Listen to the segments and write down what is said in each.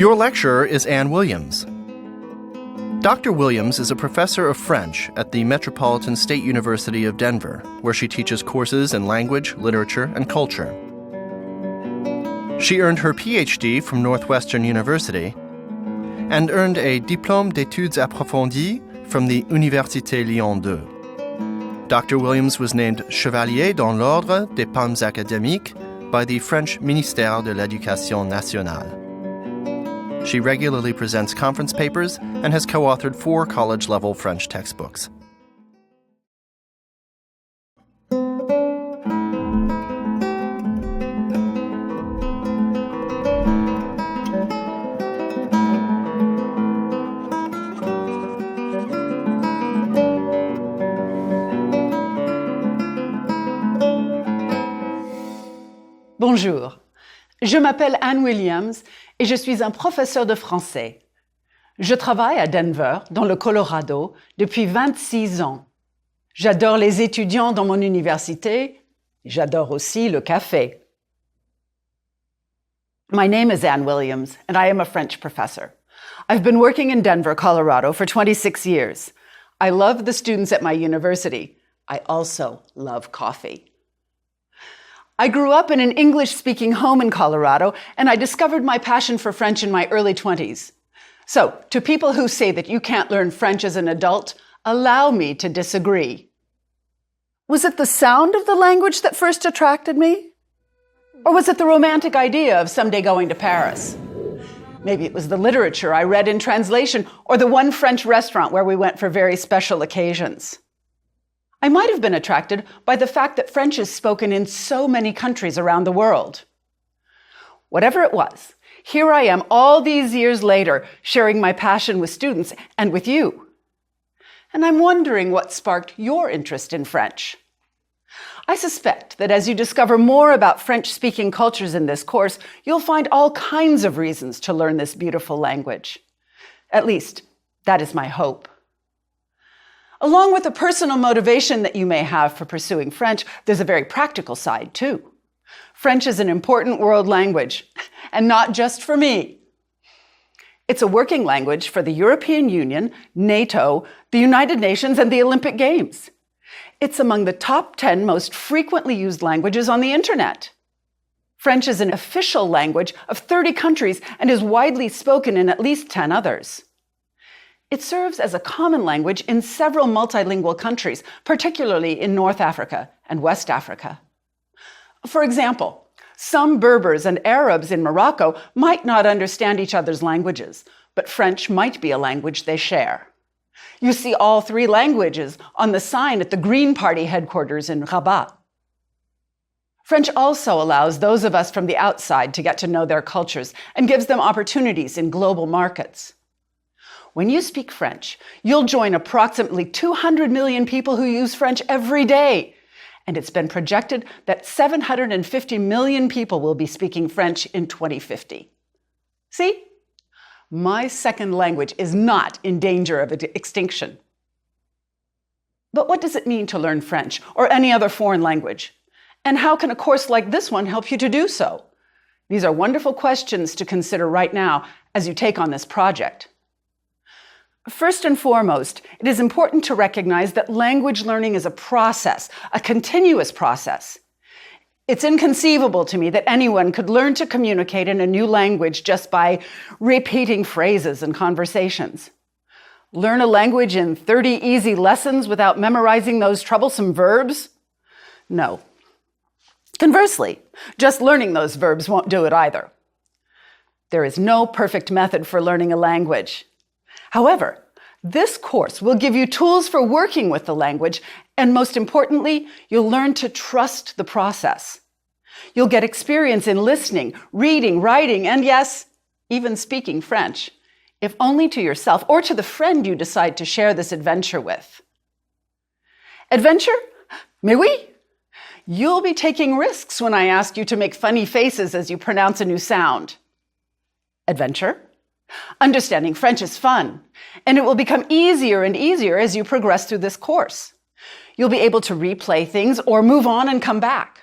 Your lecturer is Anne Williams. Dr. Williams is a professor of French at the Metropolitan State University of Denver, where she teaches courses in language, literature, and culture. She earned her PhD from Northwestern University and earned a Diplôme d'études approfondies from the Université Lyon 2. Dr. Williams was named Chevalier dans l'Ordre des Palmes Académiques by the French Ministère de l'Éducation nationale. She regularly presents conference papers and has co-authored 4 college-level French textbooks. Bonjour, je m'appelle Anne Williams et je suis un professeur de français. Je travaille à Denver, dans le Colorado, depuis 26 ans. J'adore les étudiants dans mon université. J'adore aussi le café. My name is Anne Williams, and I am a French professor. I've been working in Denver, Colorado for 26 years. I love the students at my university. I also love coffee. I grew up in an English-speaking home in Colorado, and I discovered my passion for French in my early 20s. So, to people who say that you can't learn French as an adult, allow me to disagree. Was it the sound of the language that first attracted me? Or was it the romantic idea of someday going to Paris? Maybe it was the literature I read in translation, or the one French restaurant where we went for very special occasions. I might have been attracted by the fact that French is spoken in so many countries around the world. Whatever it was, here I am all these years later, sharing my passion with students and with you. And I'm wondering what sparked your interest in French. I suspect that as you discover more about French-speaking cultures in this course, you'll find all kinds of reasons to learn this beautiful language. At least, that is my hope. Along with the personal motivation that you may have for pursuing French, there's a very practical side, too. French is an important world language, and not just for me. It's a working language for the European Union, NATO, the United Nations, and the Olympic Games. It's among the top 10 most frequently used languages on the internet. French is an official language of 30 countries and is widely spoken in at least 10 others. It serves as a common language in several multilingual countries, particularly in North Africa and West Africa. For example, some Berbers and Arabs in Morocco might not understand each other's languages, but French might be a language they share. You see all 3 languages on the sign at the Green Party headquarters in Rabat. French also allows those of us from the outside to get to know their cultures and gives them opportunities in global markets. When you speak French, you'll join approximately 200 million people who use French every day. And it's been projected that 750 million people will be speaking French in 2050. See? My second language is not in danger of extinction. But what does it mean to learn French or any other foreign language? And how can a course like this one help you to do so? These are wonderful questions to consider right now as you take on this project. First and foremost, it is important to recognize that language learning is a process, a continuous process. It's inconceivable to me that anyone could learn to communicate in a new language just by repeating phrases and conversations. Learn a language in 30 easy lessons without memorizing those troublesome verbs? No. Conversely, just learning those verbs won't do it either. There is no perfect method for learning a language. However, this course will give you tools for working with the language, and most importantly, you'll learn to trust the process. You'll get experience in listening, reading, writing, and yes, even speaking French, if only to yourself or to the friend you decide to share this adventure with. Adventure? Mais oui! You'll be taking risks when I ask you to make funny faces as you pronounce a new sound. Adventure? Understanding French is fun, and it will become easier and easier as you progress through this course. You'll be able to replay things or move on and come back.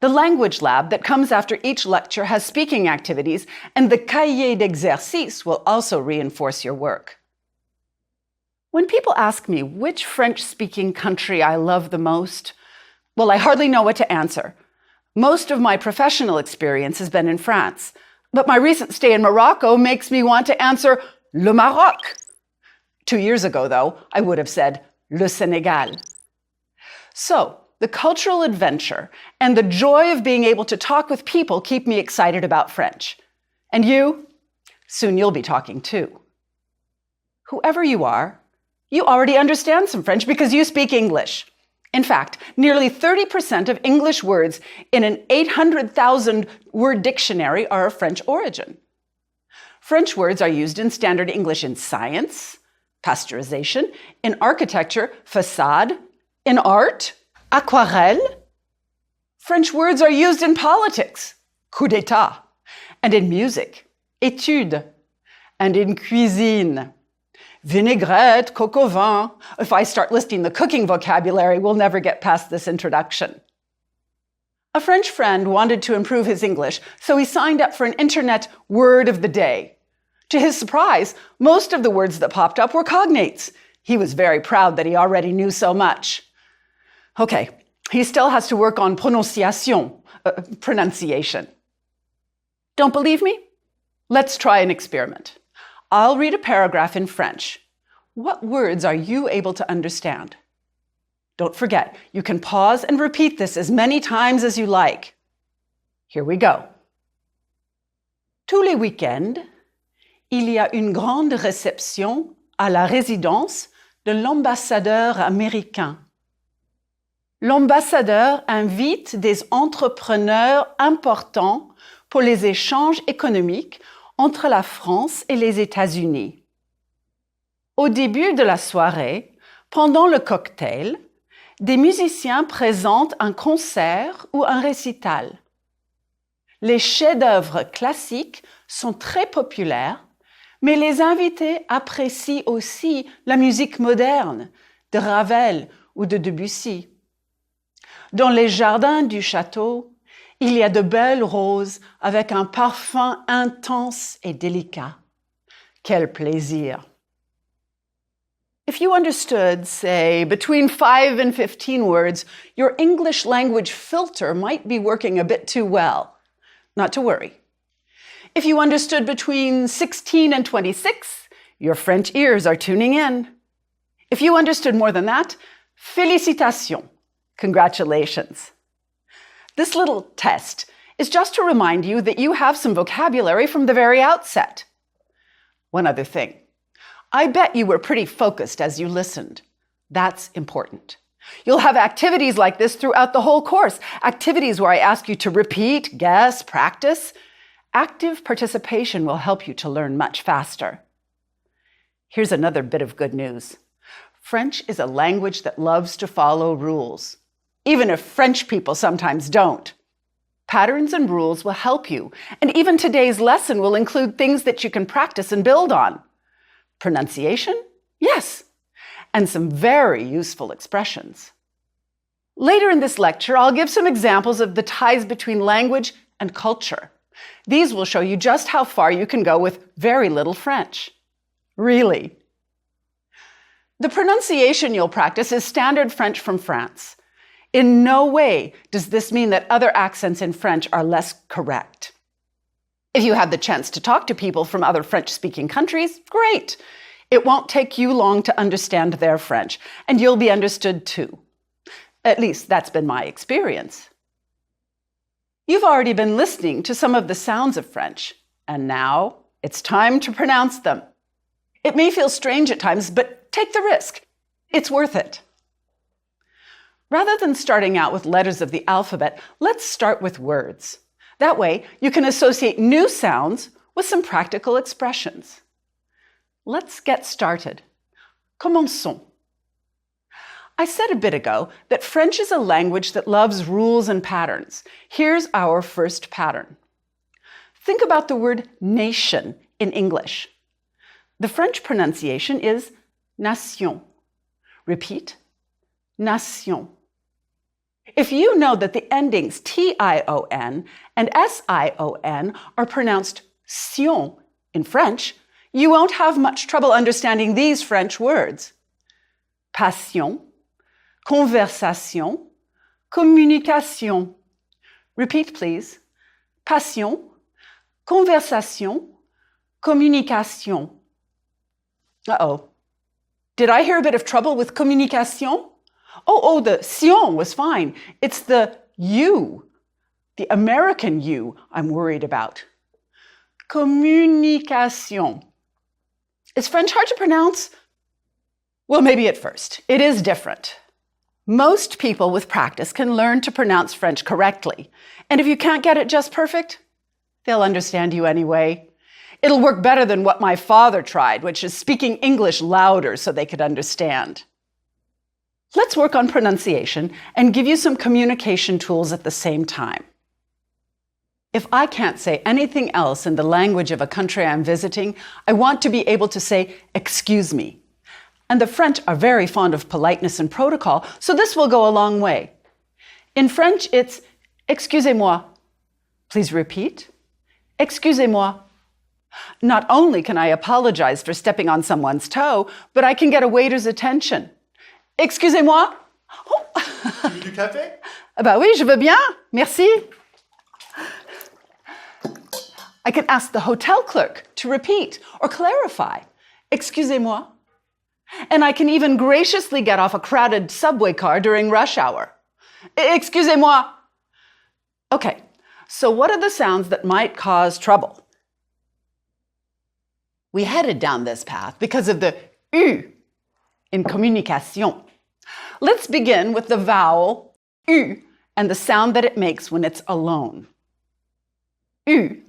The language lab that comes after each lecture has speaking activities, and the cahier d'exercice will also reinforce your work. When people ask me which French-speaking country I love the most, well, I hardly know what to answer. Most of my professional experience has been in France, but my recent stay in Morocco makes me want to answer Le Maroc. 2 years ago, though, I would have said Le Sénégal. So, the cultural adventure and the joy of being able to talk with people keep me excited about French. And you? Soon you'll be talking too. Whoever you are, you already understand some French because you speak English. In fact, nearly 30% of English words in an 800,000 word dictionary are of French origin. French words are used in standard English in science, pasteurization, in architecture, facade, in art, aquarelle. French words are used in politics, coup d'état, and in music, étude, and in cuisine, vinaigrette, coq au vin. If I start listing the cooking vocabulary, we'll never get past this introduction. A French friend wanted to improve his English, so he signed up for an internet word of the day. To his surprise, most of the words that popped up were cognates. He was very proud that he already knew so much. Okay, he still has to work on pronunciation. Don't believe me? Let's try an experiment. I'll read a paragraph in French. What words are you able to understand? Don't forget, you can pause and repeat this as many times as you like. Here we go. Tous les week-ends, il y a une grande réception à la résidence de l'ambassadeur américain. L'ambassadeur invite des entrepreneurs importants pour les échanges économiques entre la France et les États-Unis. Au début de la soirée, pendant le cocktail, des musiciens présentent un concert ou un récital. Les chefs-d'œuvre classiques sont très populaires, mais les invités apprécient aussi la musique moderne de Ravel ou de Debussy. Dans les jardins du château, il y a de belles roses avec un parfum intense et délicat. Quel plaisir! If you understood, say, between 5 and 15 words, your English language filter might be working a bit too well. Not to worry. If you understood between 16 and 26, your French ears are tuning in. If you understood more than that, félicitations. Congratulations. This little test is just to remind you that you have some vocabulary from the very outset. One other thing. I bet you were pretty focused as you listened. That's important. You'll have activities like this throughout the whole course. Activities where I ask you to repeat, guess, practice. Active participation will help you to learn much faster. Here's another bit of good news. French is a language that loves to follow rules, even if French people sometimes don't. Patterns and rules will help you, and even today's lesson will include things that you can practice and build on. Pronunciation? Yes, and some very useful expressions. Later in this lecture, I'll give some examples of the ties between language and culture. These will show you just how far you can go with very little French. Really. The pronunciation you'll practice is standard French from France. In no way does this mean that other accents in French are less correct. If you have the chance to talk to people from other French-speaking countries, great. It won't take you long to understand their French, and you'll be understood too. At least that's been my experience. You've already been listening to some of the sounds of French, and now it's time to pronounce them. It may feel strange at times, but take the risk. It's worth it. Rather than starting out with letters of the alphabet, let's start with words. That way, you can associate new sounds with some practical expressions. Let's get started. Commençons. I said a bit ago that French is a language that loves rules and patterns. Here's our first pattern. Think about the word nation in English. The French pronunciation is nation. Repeat, nation. If you know that the endings T-I-O-N and S-I-O-N are pronounced sion in French, you won't have much trouble understanding these French words. Passion, conversation, communication. Repeat, please. Passion, conversation, communication. Uh-oh. Did I hear a bit of trouble with communication? Oh, the sion was fine. It's the U, the American U, I'm worried about. Communication. Is French hard to pronounce? Well, maybe at first. It is different. Most people with practice can learn to pronounce French correctly. And if you can't get it just perfect, they'll understand you anyway. It'll work better than what my father tried, which is speaking English louder so they could understand. Let's work on pronunciation and give you some communication tools at the same time. If I can't say anything else in the language of a country I'm visiting, I want to be able to say, excuse me. And the French are very fond of politeness and protocol, so this will go a long way. In French, it's excusez-moi. Please repeat. Excusez-moi. Not only can I apologize for stepping on someone's toe, but I can get a waiter's attention. Excusez-moi. Oh. Tu veux du café? Bah oui, je veux bien. Merci. I can ask the hotel clerk to repeat or clarify. Excusez-moi. And I can even graciously get off a crowded subway car during rush hour. Excusez-moi. Okay, so what are the sounds that might cause trouble? We headed down this path because of the U in communication. Let's begin with the vowel U and the sound that it makes when it's alone. U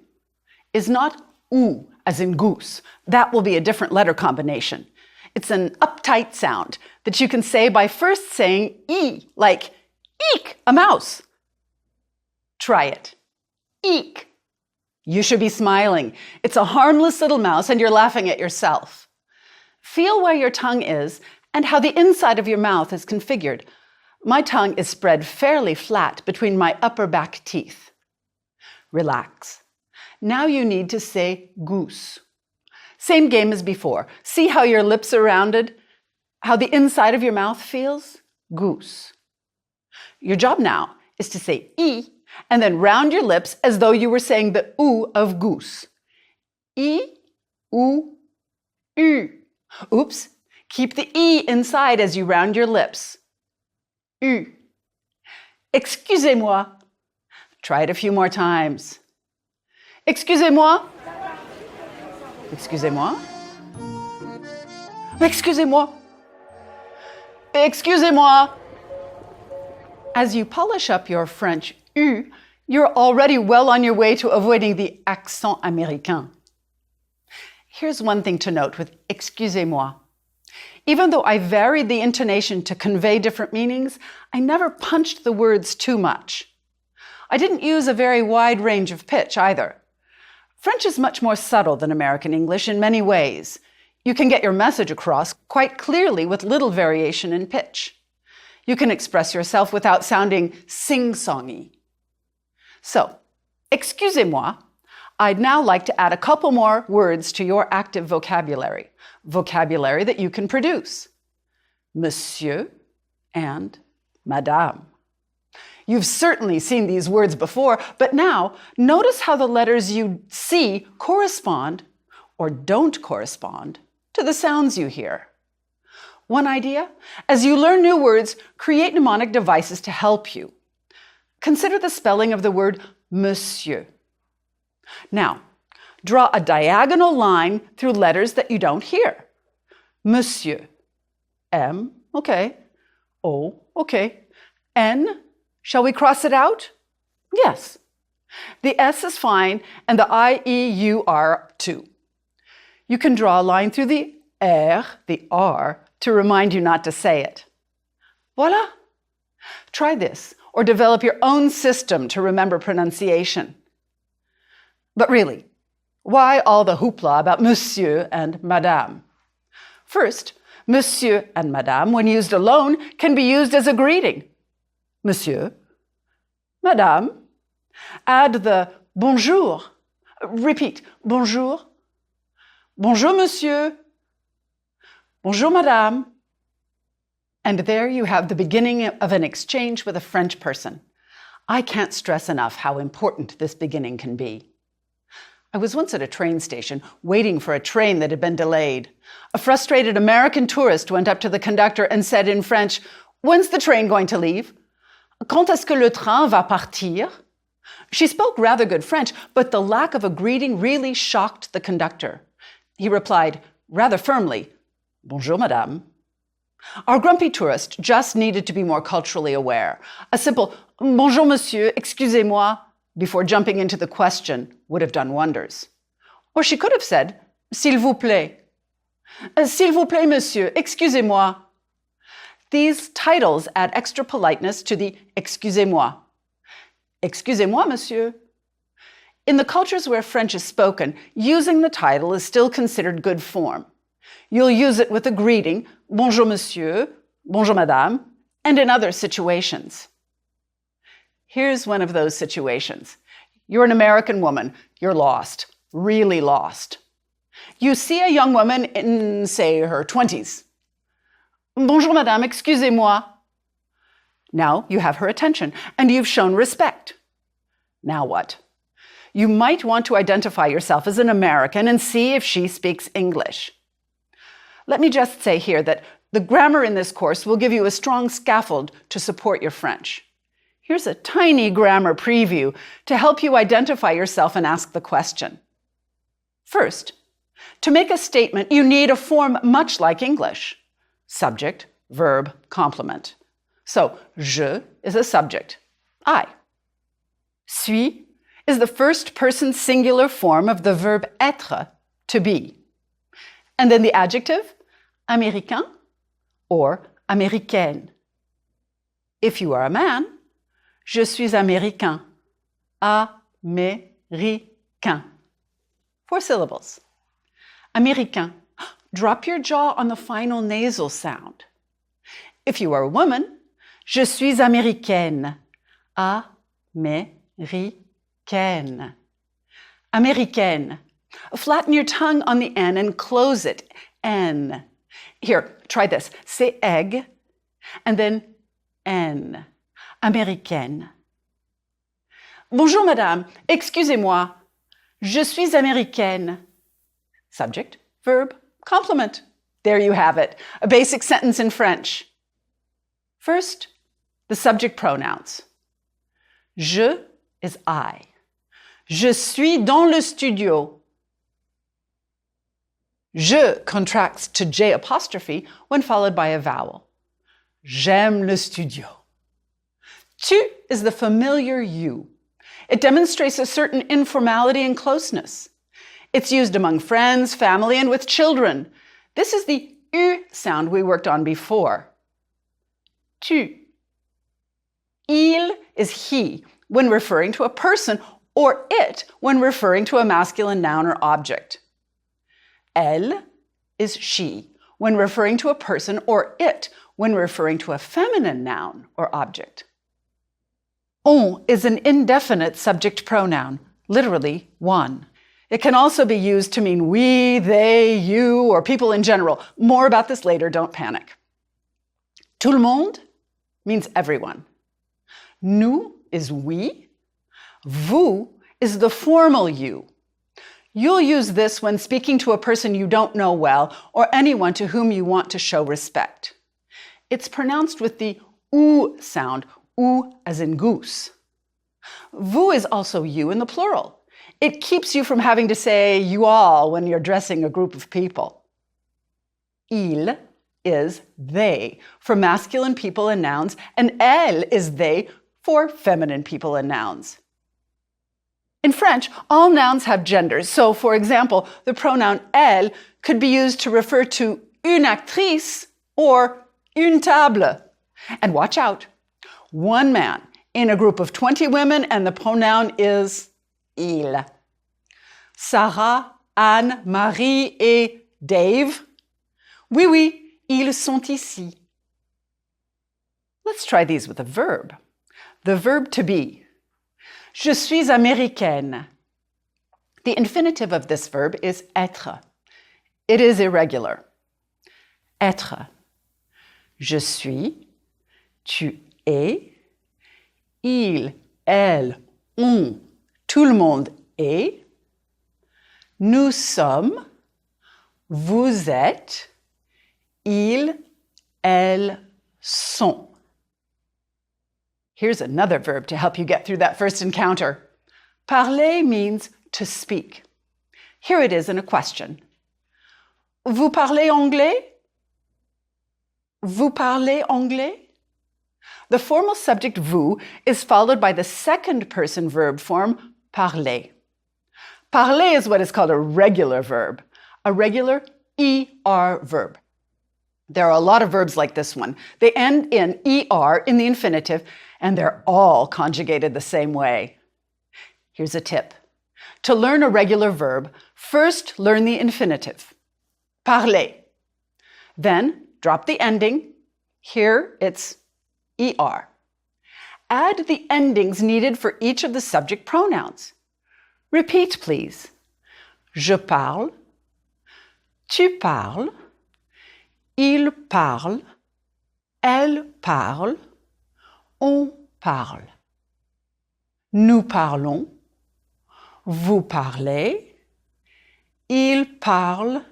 is not oo as in goose. That will be a different letter combination. It's an uptight sound that you can say by first saying E, like eek, a mouse. Try it. Eek. You should be smiling. It's a harmless little mouse and you're laughing at yourself. Feel where your tongue is and how the inside of your mouth is configured. My tongue is spread fairly flat between my upper back teeth. Relax. Now you need to say goose. Same game as before. See how your lips are rounded? How the inside of your mouth feels? Goose. Your job now is to say E and then round your lips as though you were saying the oo of goose. E, oo, U. Oops. Keep the E inside as you round your lips. U. Excusez-moi. Try it a few more times. Excusez-moi. Excusez-moi. Excusez-moi. Excusez-moi. As you polish up your French U, you're already well on your way to avoiding the accent américain. Here's one thing to note with excusez-moi. Even though I varied the intonation to convey different meanings, I never punched the words too much. I didn't use a very wide range of pitch either. French is much more subtle than American English in many ways. You can get your message across quite clearly with little variation in pitch. You can express yourself without sounding sing-songy. So, excusez-moi, I'd now like to add a couple more words to your active vocabulary that you can produce. Monsieur and Madame. You've certainly seen these words before, but now notice how the letters you see correspond or don't correspond to the sounds you hear. One idea? As you learn new words, create mnemonic devices to help you. Consider the spelling of the word monsieur. Now, draw a diagonal line through letters that you don't hear. Monsieur. M, okay. O, okay. N, shall we cross it out? Yes. The S is fine, and the I, E, U, R too. You can draw a line through the R, the R, to remind you not to say it. Voila! Try this, or develop your own system to remember pronunciation. But really, why all the hoopla about monsieur and madame? First, monsieur and madame, when used alone, can be used as a greeting. Monsieur, Madame. Add the bonjour. Repeat, bonjour. Bonjour, monsieur. Bonjour, madame. And there you have the beginning of an exchange with a French person. I can't stress enough how important this beginning can be. I was once at a train station waiting for a train that had been delayed. A frustrated American tourist went up to the conductor and said in French, "When's the train going to leave? Quand est-ce que le train va partir?" She spoke rather good French, but the lack of a greeting really shocked the conductor. He replied, rather firmly, "Bonjour, madame." Our grumpy tourist just needed to be more culturally aware. A simple, "Bonjour, monsieur, excusez-moi," before jumping into the question would have done wonders. Or she could have said, "S'il vous plaît." "S'il vous plaît, monsieur, excusez-moi." These titles add extra politeness to the "excusez-moi." "Excusez-moi, monsieur." In the cultures where French is spoken, using the title is still considered good form. You'll use it with a greeting, "Bonjour, monsieur," "Bonjour, madame," and in other situations. Here's one of those situations. You're an American woman. You're lost, really lost. You see a young woman in, say, her 20s. "Bonjour, madame, excusez-moi." Now you have her attention, and you've shown respect. Now what? You might want to identify yourself as an American and see if she speaks English. Let me just say here that the grammar in this course will give you a strong scaffold to support your French. Here's a tiny grammar preview to help you identify yourself and ask the question. First, to make a statement, you need a form much like English. Subject, verb, complement. So, je is a subject, I. Suis is the first person singular form of the verb être, to be. And then the adjective, américain or américaine. If you are a man, je suis américain, américain. 4 syllables. Américain. Drop your jaw on the final nasal sound. If you are a woman, je suis américaine, américaine. Américaine. Flatten your tongue on the N and close it, N. Here, try this. Say egg, and then N. Américaine. Bonjour, madame. Excusez-moi. Je suis américaine. Subject, verb, complement. There you have it, a basic sentence in French. First, the subject pronouns. Je is I. Je suis dans le studio. Je contracts to J apostrophe when followed by a vowel. J'aime le studio. Tu is the familiar you. It demonstrates a certain informality and closeness. It's used among friends, family, and with children. This is the U sound we worked on before. Tu. Il is he when referring to a person, or it when referring to a masculine noun or object. Elle is she when referring to a person, or it when referring to a feminine noun or object. On is an indefinite subject pronoun, literally one. It can also be used to mean we, they, you, or people in general. More about this later, don't panic. Tout le monde means everyone. Nous is we. Vous is the formal you. You'll use this when speaking to a person you don't know well or anyone to whom you want to show respect. It's pronounced with the oo sound, oo as in goose. Vous is also you in the plural. It keeps you from having to say you all when you're addressing a group of people. Il is they for masculine people and nouns, and elle is they for feminine people and nouns. In French, all nouns have genders. So, for example, the pronoun elle could be used to refer to une actrice or une table. And watch out, one man in a group of 20 women, and the pronoun is il. Sarah, Anne, Marie et Dave. Oui, ils sont ici. Let's try these with a verb. The verb to be. Je suis américaine. The infinitive of this verb is être. It is irregular. Être. Je suis, tu es, il, elle, on, tout le monde est, nous sommes, vous êtes, ils, elles sont. Here's another verb to help you get through that first encounter. Parler means to speak. Here it is in a question. Vous parlez anglais? Vous parlez anglais? The formal subject vous is followed by the second person verb form parler. Parler is what is called a regular verb, a regular ER verb. There are a lot of verbs like this one. They end in ER in the infinitive, and they're all conjugated the same way. Here's a tip. To learn a regular verb, first learn the infinitive. Parler. Then drop the ending. Here it's ER. Add the endings needed for each of the subject pronouns. Repeat, please. Je parle. Tu parles. Il parle. Elle parle. On parle. Nous parlons. Vous parlez. Il parle.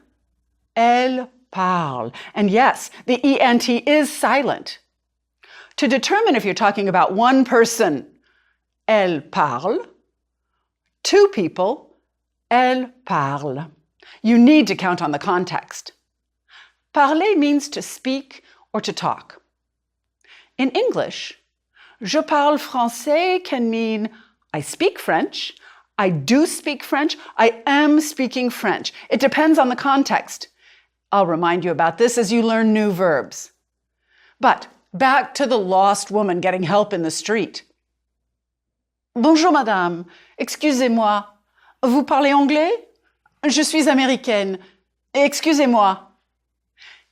Elle parle. And yes, the ENT is silent. To determine if you're talking about one person, elle parle. Two people, elle parle. You need to count on the context. Parler means to speak or to talk. In English, je parle français can mean I speak French, I do speak French, I am speaking French. It depends on the context. I'll remind you about this as you learn new verbs. But back to the lost woman getting help in the street. Bonjour madame, excusez-moi, vous parlez anglais? Je suis américaine, excusez-moi.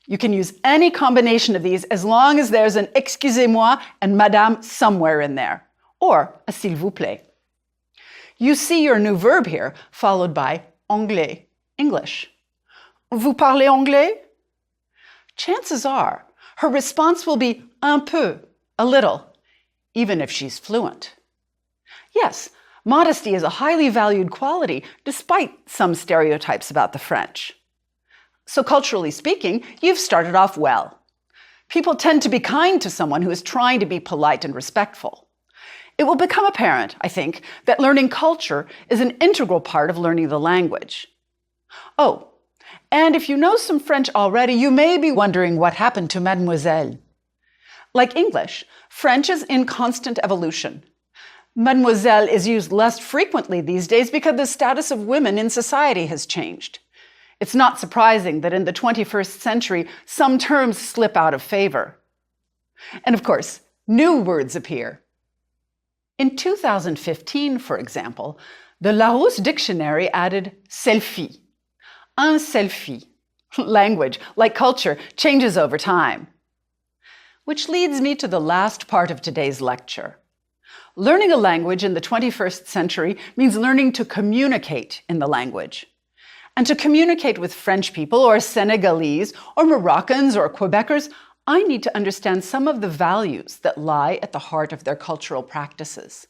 You can use any combination of these as long as there's an excusez-moi and madame somewhere in there, or a s'il vous plaît. You see your new verb here, followed by anglais, English. Vous parlez anglais? Chances are her response will be un peu, a little, even if she's fluent. Yes, modesty is a highly valued quality, despite some stereotypes about the French. So culturally speaking, you've started off well. People tend to be kind to someone who is trying to be polite and respectful. It will become apparent, I think, that learning culture is an integral part of learning the language. Oh, and if you know some French already, you may be wondering what happened to mademoiselle. Like English, French is in constant evolution. Mademoiselle is used less frequently these days because the status of women in society has changed. It's not surprising that in the 21st century, some terms slip out of favor. And of course, new words appear. In 2015, for example, the Larousse Dictionary added selfie. Un selfie. Language, like culture, changes over time. Which leads me to the last part of today's lecture. Learning a language in the 21st century means learning to communicate in the language. And to communicate with French people or Senegalese or Moroccans or Quebecers, I need to understand some of the values that lie at the heart of their cultural practices.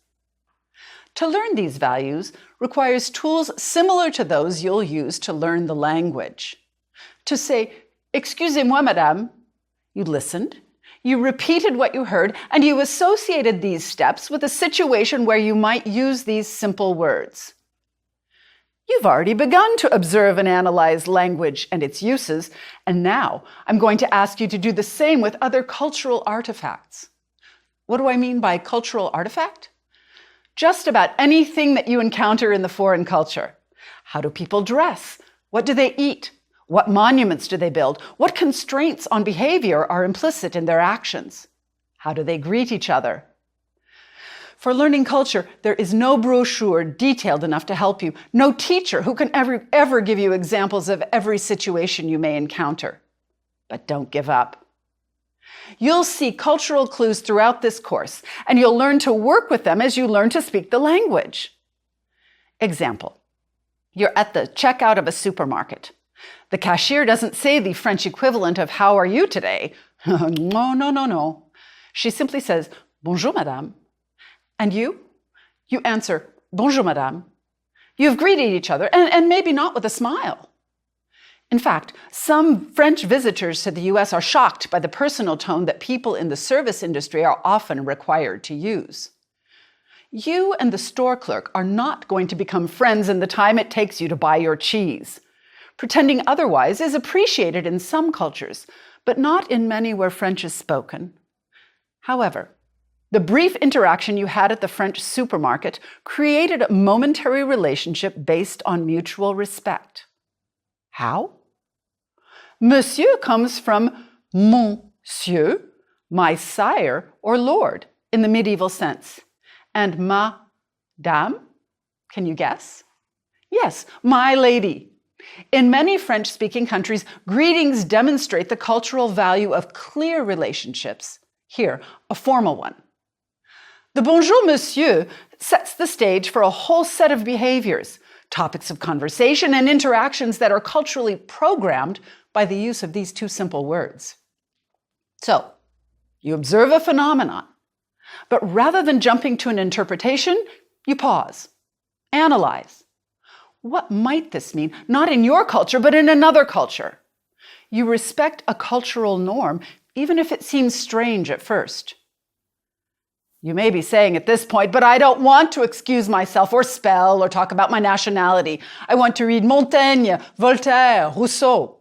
To learn these values requires tools similar to those you'll use to learn the language. To say, excusez-moi, madame, you listened, you repeated what you heard, and you associated these steps with a situation where you might use these simple words. You've already begun to observe and analyze language and its uses, and now I'm going to ask you to do the same with other cultural artifacts. What do I mean by cultural artifact? Just about anything that you encounter in the foreign culture. How do people dress? What do they eat? What monuments do they build? What constraints on behavior are implicit in their actions? How do they greet each other? For learning culture, there is no brochure detailed enough to help you, no teacher who can ever give you examples of every situation you may encounter. But don't give up. You'll see cultural clues throughout this course, and you'll learn to work with them as you learn to speak the language. Example. You're at the checkout of a supermarket. The cashier doesn't say the French equivalent of "How are you today?" No. She simply says, "Bonjour, madame." And you? You answer, "Bonjour, madame." You've greeted each other, and maybe not with a smile. In fact, some French visitors to the US are shocked by the personal tone that people in the service industry are often required to use. You and the store clerk are not going to become friends in the time it takes you to buy your cheese. Pretending otherwise is appreciated in some cultures, but not in many where French is spoken. However, the brief interaction you had at the French supermarket created a momentary relationship based on mutual respect. How? Monsieur comes from monsieur, my sire or lord, in the medieval sense. And madame, can you guess? Yes, my lady. In many French-speaking countries, greetings demonstrate the cultural value of clear relationships. Here, a formal one. The bonjour monsieur sets the stage for a whole set of behaviors, topics of conversation and interactions that are culturally programmed by the use of these two simple words. So, you observe a phenomenon, but rather than jumping to an interpretation, you pause, analyze. What might this mean, not in your culture, but in another culture? You respect a cultural norm, even if it seems strange at first. You may be saying at this point, but I don't want to excuse myself or spell or talk about my nationality. I want to read Montaigne, Voltaire, Rousseau.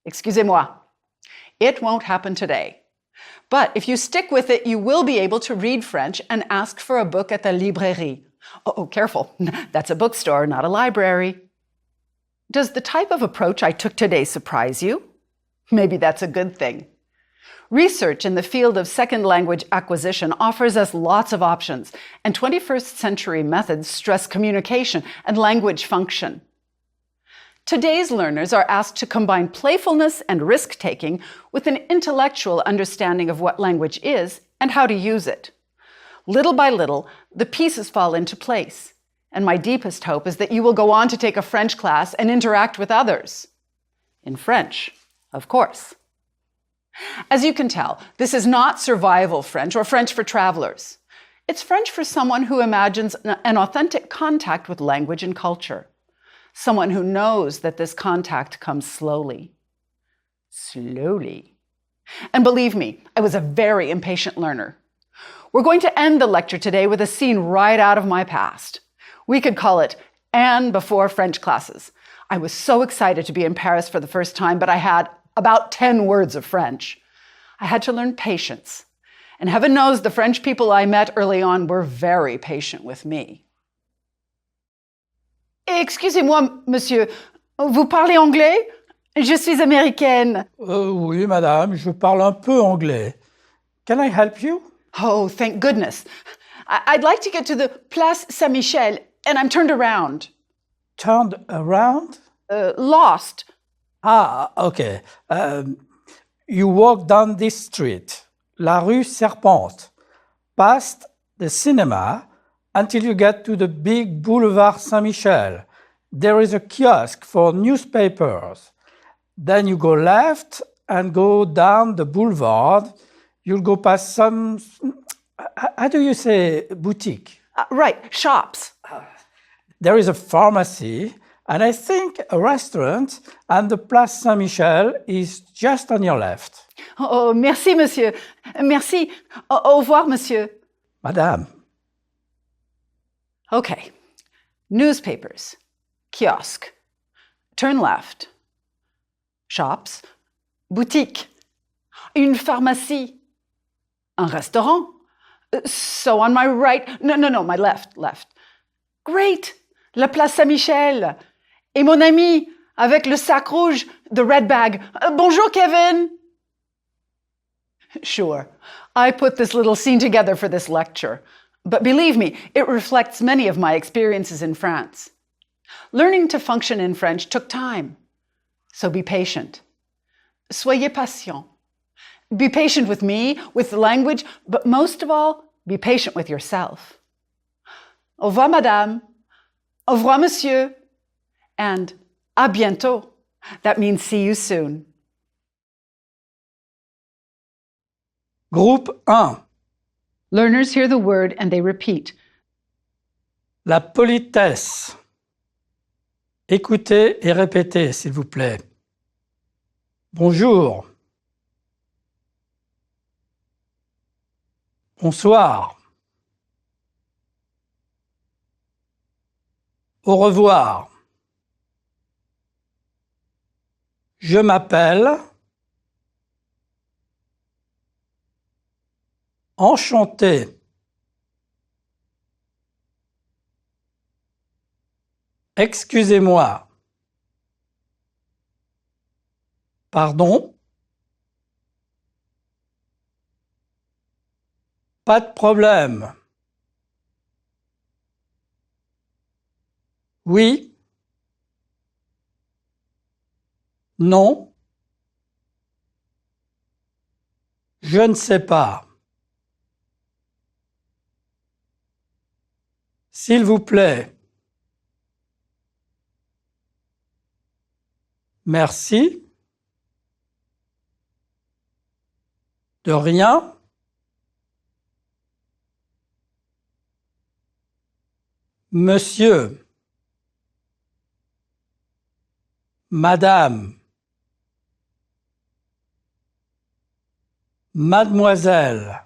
Excusez-moi. It won't happen today. But if you stick with it, you will be able to read French and ask for a book at the librairie. Oh, careful. That's a bookstore, not a library. Does the type of approach I took today surprise you? Maybe that's a good thing. Research in the field of second language acquisition offers us lots of options, and 21st century methods stress communication and language function. Today's learners are asked to combine playfulness and risk-taking with an intellectual understanding of what language is and how to use it. Little by little, the pieces fall into place, and my deepest hope is that you will go on to take a French class and interact with others. In French, of course. As you can tell, this is not survival French or French for travelers. It's French for someone who imagines an authentic contact with language and culture. Someone who knows that this contact comes slowly. Slowly. And believe me, I was a very impatient learner. We're going to end the lecture today with a scene right out of my past. We could call it Anne before French classes. I was so excited to be in Paris for the first time, but I had about 10 words of French. I had to learn patience. And heaven knows the French people I met early on were very patient with me. Excusez-moi, monsieur, vous parlez anglais? Je suis américaine. Oui, madame, je parle un peu anglais. Can I help you? Oh, thank goodness. I'd like to get to the Place Saint-Michel, and I'm turned around. Turned around? Lost. Ah, okay. You walk down this street, la rue Serpente, past the cinema, until you get to the big Boulevard Saint-Michel. There is a kiosk for newspapers. Then you go left and go down the boulevard. You'll go past some, how do you say, boutique? Right, shops. There is a pharmacy, and I think a restaurant, and the Place Saint-Michel is just on your left. Oh, merci, monsieur. Merci. Au revoir, monsieur. Madame. Okay. Newspapers. Kiosk. Turn left. Shops. Boutique. Une pharmacie. Un restaurant. So on my right, no, my left. Great! La Place Saint-Michel. Et mon ami, avec le sac rouge, the red bag. Bonjour, Kevin. Sure, I put this little scene together for this lecture. But believe me, it reflects many of my experiences in France. Learning to function in French took time. So be patient. Soyez patient. Be patient with me, with the language, but most of all, be patient with yourself. Au revoir, madame. Au revoir, monsieur. And à bientôt. That means see you soon. Groupe 1. Learners hear the word and they repeat. La politesse. Écoutez et répétez, s'il vous plaît. Bonjour. Bonsoir. Au revoir. Je m'appelle. Enchanté. Excusez-moi. Pardon? Pas de problème. Oui? Non? Je ne sais pas. S'il vous plaît. Merci. De rien. Monsieur. Madame. Mademoiselle.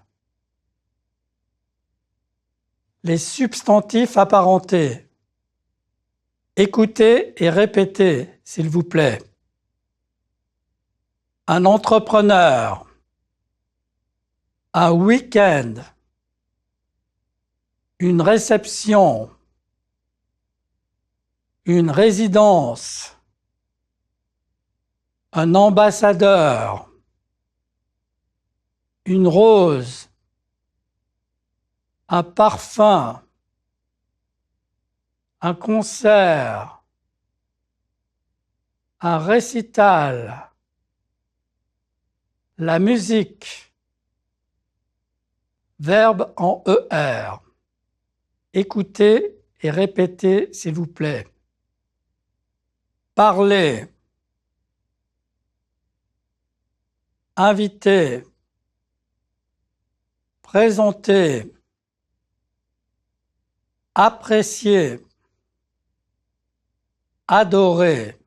Les substantifs apparentés. Écoutez et répétez, s'il vous plaît. Un entrepreneur. Un week-end. Une réception. Une résidence. Un ambassadeur. Une rose. Un parfum. Un concert. Un récital. La musique. Verbe en ER. Écoutez et répétez, s'il vous plaît. Parler. Inviter. Présenter. Apprécier. Adorer.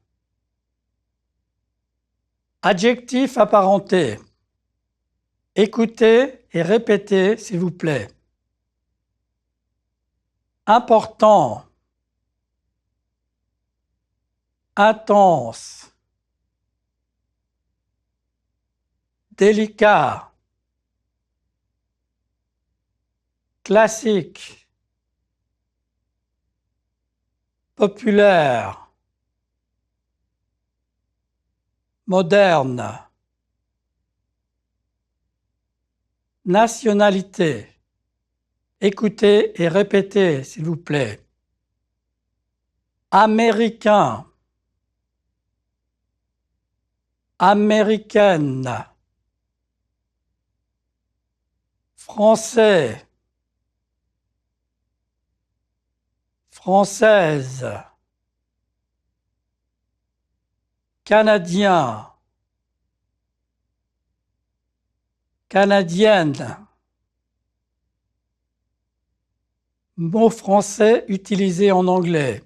Adjectif apparenté. Écoutez et répétez, s'il vous plaît. Important. Intense. Délicat. Classique. Populaire. Moderne. Nationalité. Écoutez et répétez, s'il vous plaît. Américain. Américaine. Français. Française. Canadien. Canadienne. Mot français utilisé en anglais.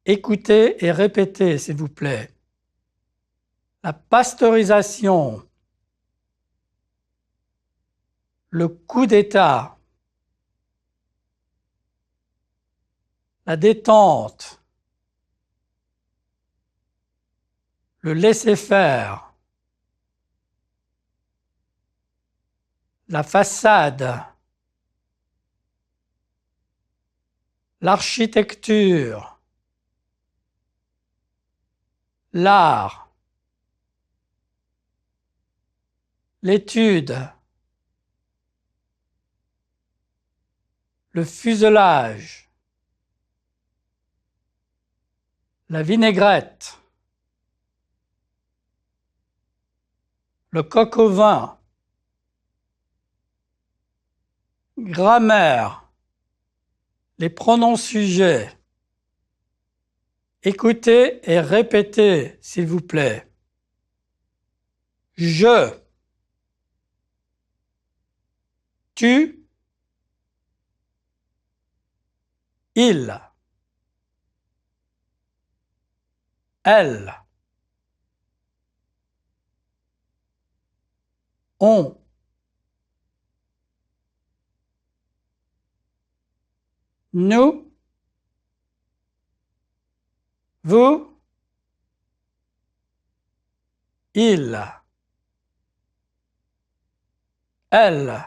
Écoutez et répétez, s'il vous plaît. La pasteurisation. Le coup d'État. La détente. Le laisser-faire. La façade. L'architecture. L'art. L'étude. Le fuselage. La vinaigrette. le coq au vin, grammaire, les pronoms sujets. Écoutez et répétez, s'il vous plaît. Je, tu, il, elle, on, nous, vous, il, elle.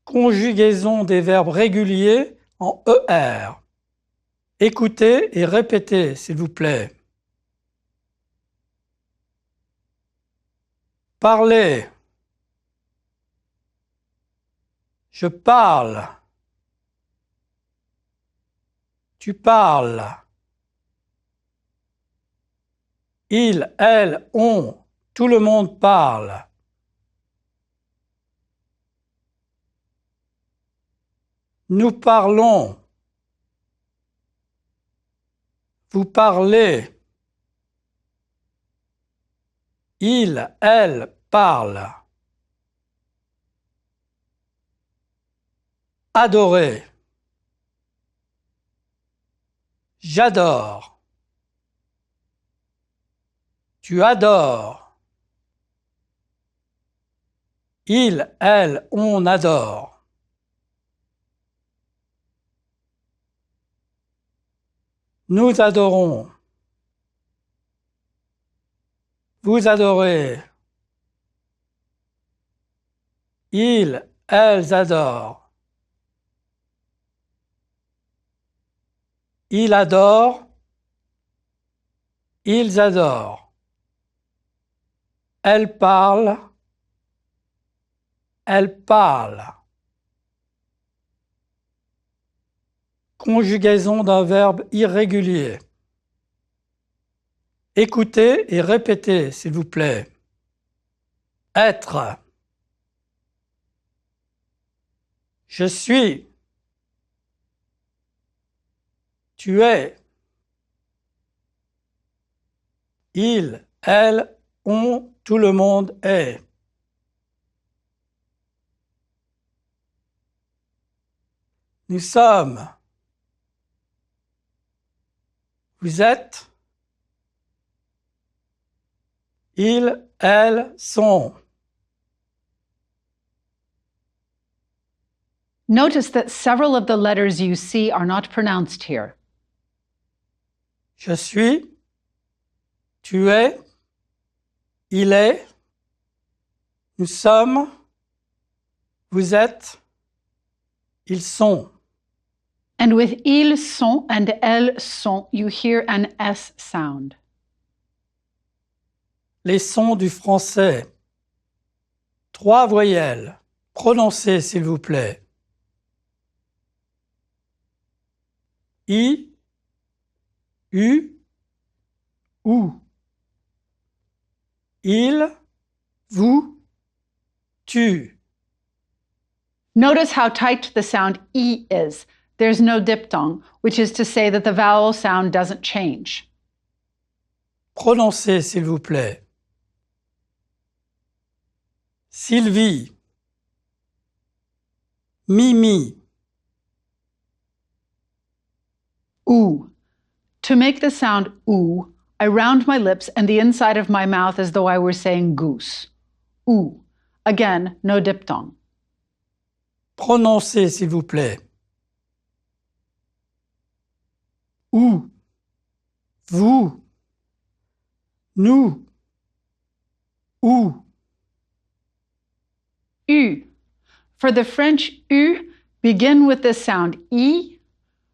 Conjugaison des verbes réguliers en ER. Écoutez et répétez, s'il vous plaît. Parler. Je parle. Tu parles. Il, elle, on, tout le monde parle. Nous parlons. Vous parlez. Il, elle parle. Adorer. J'adore. Tu adores. Il, elle, on adore. Nous adorons. Vous adorez. Ils, elles adorent. Il adore. Ils adorent. Elle parle. Elle parle. Conjugaison d'un verbe irrégulier. Écoutez et répétez, s'il vous plaît. Être. Je suis. Tu es. Il, elle, on, tout le monde est. Nous sommes. Vous êtes. Ils, elles sont. Notice that several of the letters you see are not pronounced here. Je suis. Tu es. Il est. Nous sommes. Vous êtes. Ils sont. And with ils sont and elles sont, you hear an S sound. Les sons du français. 3 voyelles. Prononcez, s'il vous plaît. I, U, ou. Il, vous, tu. Notice how tight the sound E is. There's no diphthong, which is to say that the vowel sound doesn't change. Prononcez, s'il vous plaît. Sylvie, Mimi. Ooh. To make the sound ooh, I round my lips and the inside of my mouth as though I were saying goose. Ooh. Again, no diphthong. Prononcez, s'il vous plaît. Où, vous, nous, où. U. For the French U, begin with the sound E,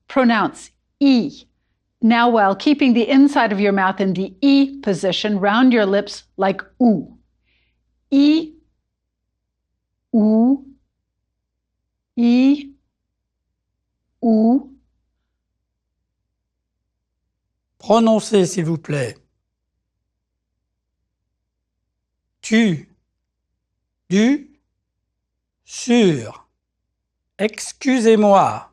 pronounce E. Now, while keeping the inside of your mouth in the E position, round your lips like OO. E, OO, E, OO. Prononcez, s'il vous plaît. tu, du, sur. Excusez-moi.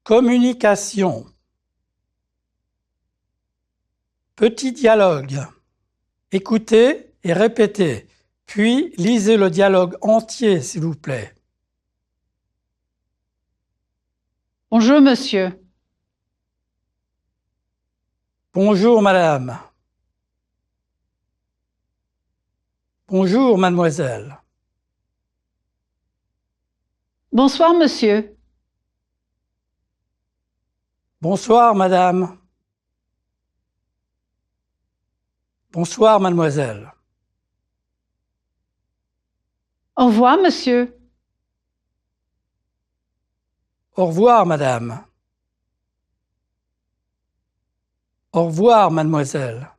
Communication. Petit dialogue. Écoutez et répétez, puis lisez le dialogue entier, s'il vous plaît. Bonjour, monsieur. Bonjour, madame. Bonjour, mademoiselle. Bonsoir, monsieur. Bonsoir, madame. Bonsoir, mademoiselle. Au revoir, monsieur. Au revoir, madame. Au revoir, mademoiselle.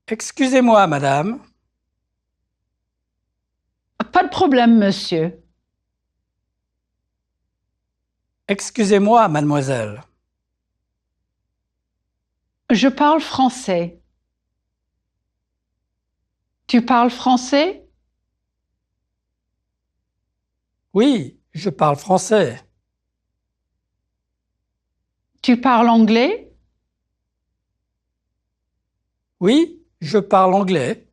Excusez-moi, madame. Pas de problème, monsieur. Excusez-moi, mademoiselle. Je parle français. Tu parles français? Oui, je parle français. Tu parles anglais? Oui, je parle anglais.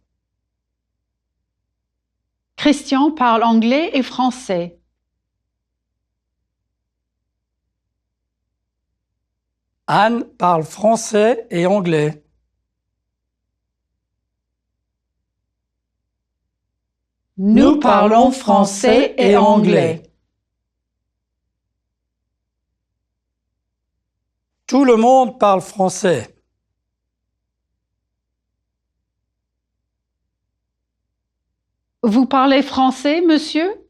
Christian parle anglais et français. Anne parle français et anglais. Nous parlons français et anglais. Tout le monde parle français. Vous parlez français, monsieur?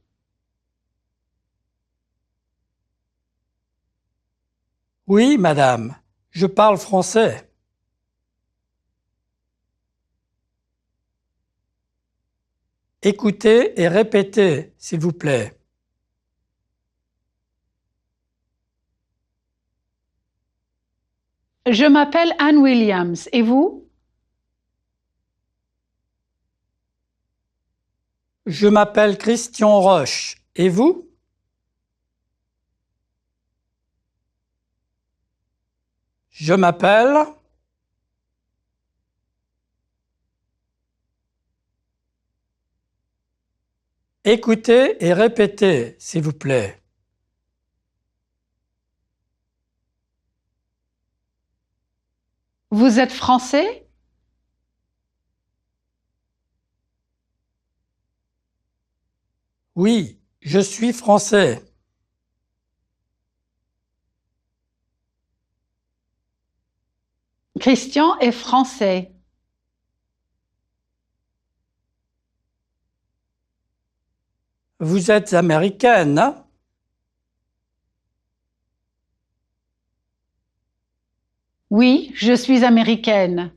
Oui, madame, je parle français. Écoutez et répétez, s'il vous plaît. Je m'appelle Anne Williams. Et vous? Je m'appelle Christian Roche. Et vous? Je m'appelle... Écoutez et répétez, s'il vous plaît. Vous êtes français? Oui, je suis français. Christian est français. Vous êtes américaine, hein? Oui, je suis américaine.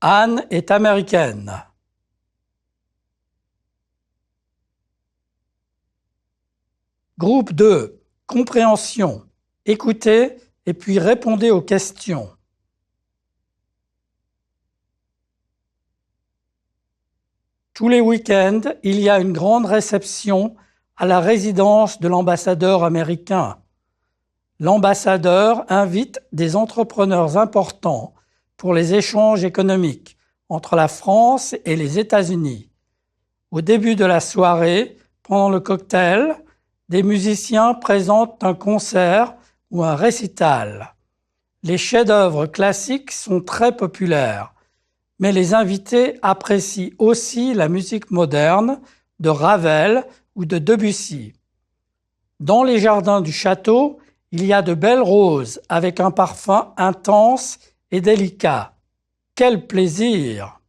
Anne est américaine. Groupe 2. Compréhension. Écoutez et puis répondez aux questions. Tous les week-ends, il y a une grande réception à la résidence de l'ambassadeur américain. L'ambassadeur invite des entrepreneurs importants pour les échanges économiques entre la France et les États-Unis. Au début de la soirée, pendant le cocktail, des musiciens présentent un concert ou un récital. Les chefs-d'œuvre classiques sont très populaires, mais les invités apprécient aussi la musique moderne de Ravel ou de Debussy. Dans les jardins du château, il y a de belles roses avec un parfum intense et délicat. Quel plaisir!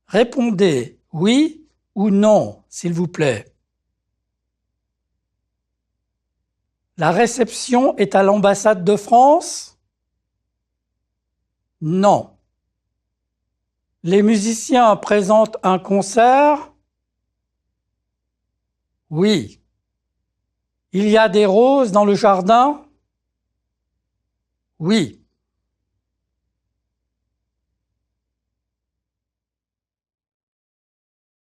Répondez oui ou non, s'il vous plaît. La réception est à l'ambassade de France? Non. Les musiciens présentent un concert? Oui. Il y a des roses dans le jardin? Oui.